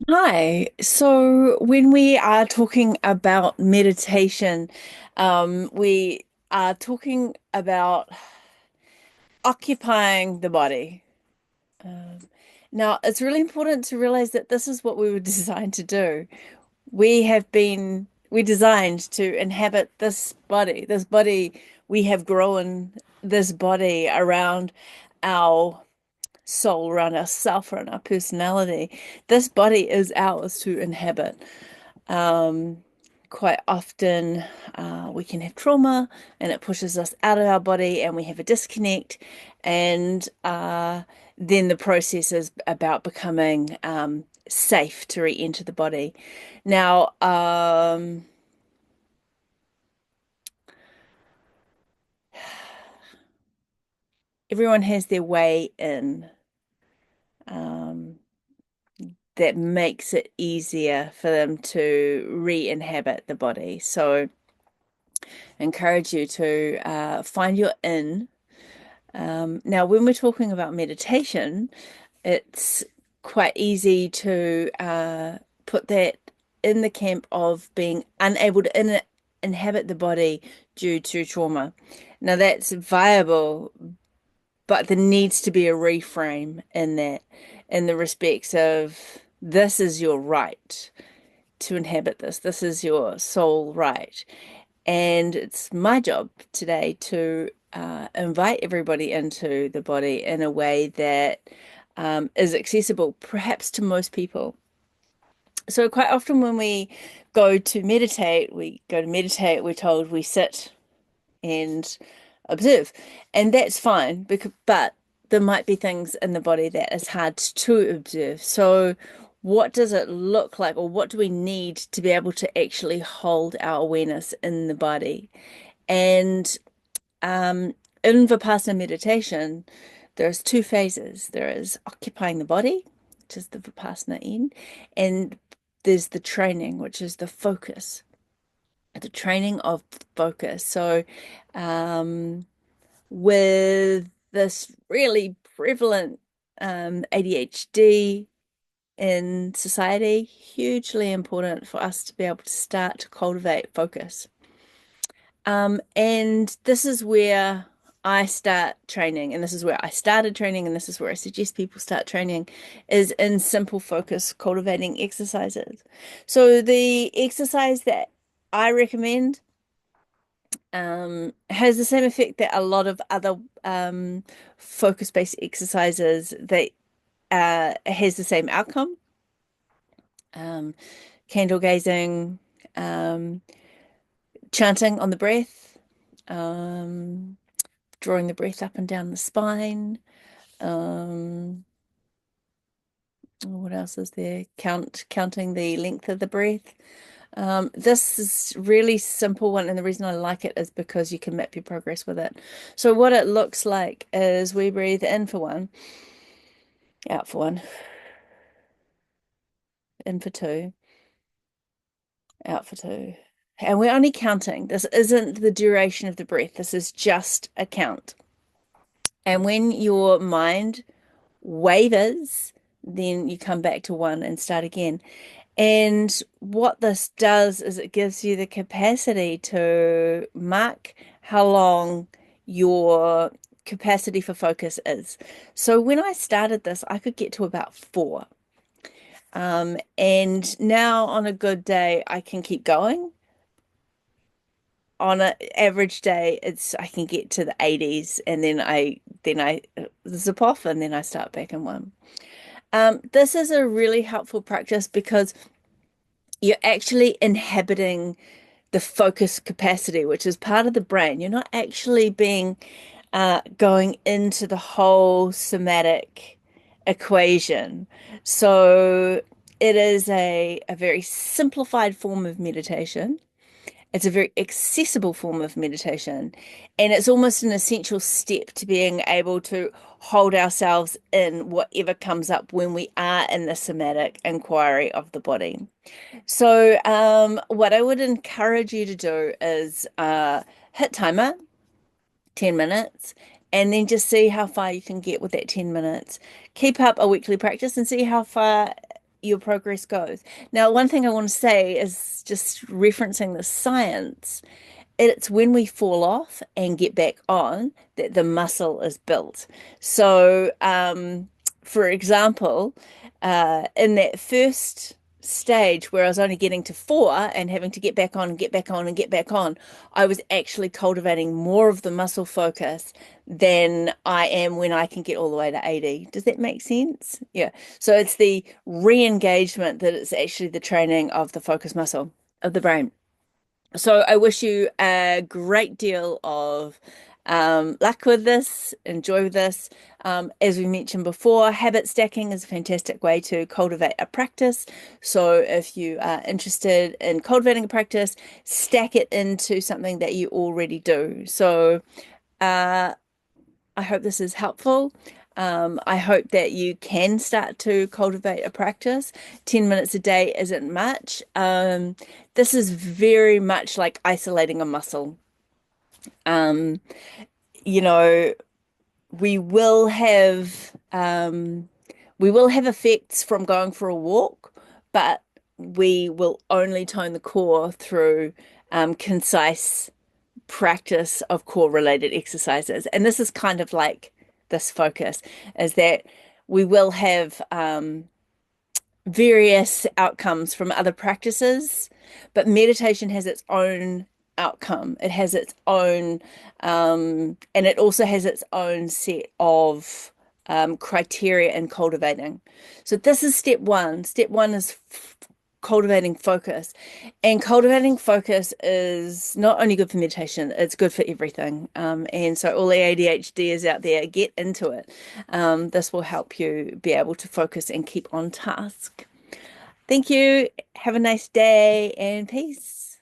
Hi. So when we are talking about meditation, we are talking about occupying the body. Um, Now, it's really important to realize that this is what we were designed to do. We designed to inhabit this body. This body, we have grown this body around our soul, around our self, around our personality. This body is ours to inhabit. Um, Quite often, we can have trauma and it pushes us out of our body and we have a disconnect. And then the process is about becoming safe to re-enter the body. Now, everyone has their way in. Um, that makes it easier for them to re-inhabit the body. So, I encourage you to find your in. Now, when we're talking about meditation, it's quite easy to put that in the camp of being unable to inhabit the body due to trauma. Now, that's viable, but there needs to be a reframe in that, in the respects of this is your right to inhabit this. This is your soul right. And it's my job today to invite everybody into the body in a way that is accessible, perhaps to most people. So quite often when we go to meditate, we're told we sit and observe, and that's fine because, but there might be things in the body that is hard to observe. So what does it look like, or what do we need to be able to actually hold our awareness in the body? And in Vipassana meditation, there's two phases. There is occupying the body, which is the Vipassana end, and there's the training, which is the training of focus. So, with this really prevalent ADHD in society, hugely important for us to be able to start to cultivate focus. And this is where I start training, and this is where I started training, and this is where I suggest people start training, is in simple focus cultivating exercises. So the exercise that I recommend has the same effect that a lot of other focus-based exercises that has the same outcome. Um, Candle gazing, um, chanting on the breath, um, drawing the breath up and down the spine. Um, what else is there? Counting the length of the breath. This is really simple one, and the reason I like it is because you can map your progress with it. So what it looks like is we breathe in for one, out for one, in for two, out for two. And we're only counting. This isn't the duration of the breath. This is just a count. And when your mind wavers, then you come back to one and start again. And what this does is it gives you the capacity to mark how long your capacity for focus is. So when I started this, I could get to about four. And now on a good day, I can keep going. On an average day, it's I can get to the 80s and then I zip off and then I start back in one. This is a really helpful practice because you're actually inhabiting the focus capacity, which is part of the brain. You're not actually being going into the whole somatic equation. So it is a very simplified form of meditation. It's a very accessible form of meditation, and it's almost an essential step to being able to hold ourselves in whatever comes up when we are in the somatic inquiry of the body. So, what I would encourage you to do is hit timer, 10 minutes, and then just see how far you can get with that 10 minutes. Keep up a weekly practice and see how far your progress goes. Now, one thing I want to say is just referencing the science. It's when we fall off and get back on that the muscle is built. So, for example, in that first stage where I was only getting to four and having to get back on and get back on and get back on, I was actually cultivating more of the muscle focus than I am when I can get all the way to 80. Does that make sense? Yeah. So it's the re-engagement that it's actually the training of the focus muscle of the brain. So I wish you a great deal of luck with this, enjoy this. As we mentioned before, habit stacking is a fantastic way to cultivate a practice. So if you are interested in cultivating a practice, stack it into something that you already do. So uh, I hope this is helpful. I hope that you can start to cultivate a practice. 10 minutes a day isn't much. This is very much like isolating a muscle. Um, you know, we will have we will have effects from going for a walk, but we will only tone the core through concise practice of core related exercises. And this is kind of like this focus is that we will have various outcomes from other practices, but meditation has its own outcome. It has its own, and it also has its own set of criteria in cultivating. So this is step one. Step one is cultivating focus. And cultivating focus is not only good for meditation, it's good for everything. And so all the ADHD is out there, get into it. This will help you be able to focus and keep on task. Thank you. Have a nice day and peace.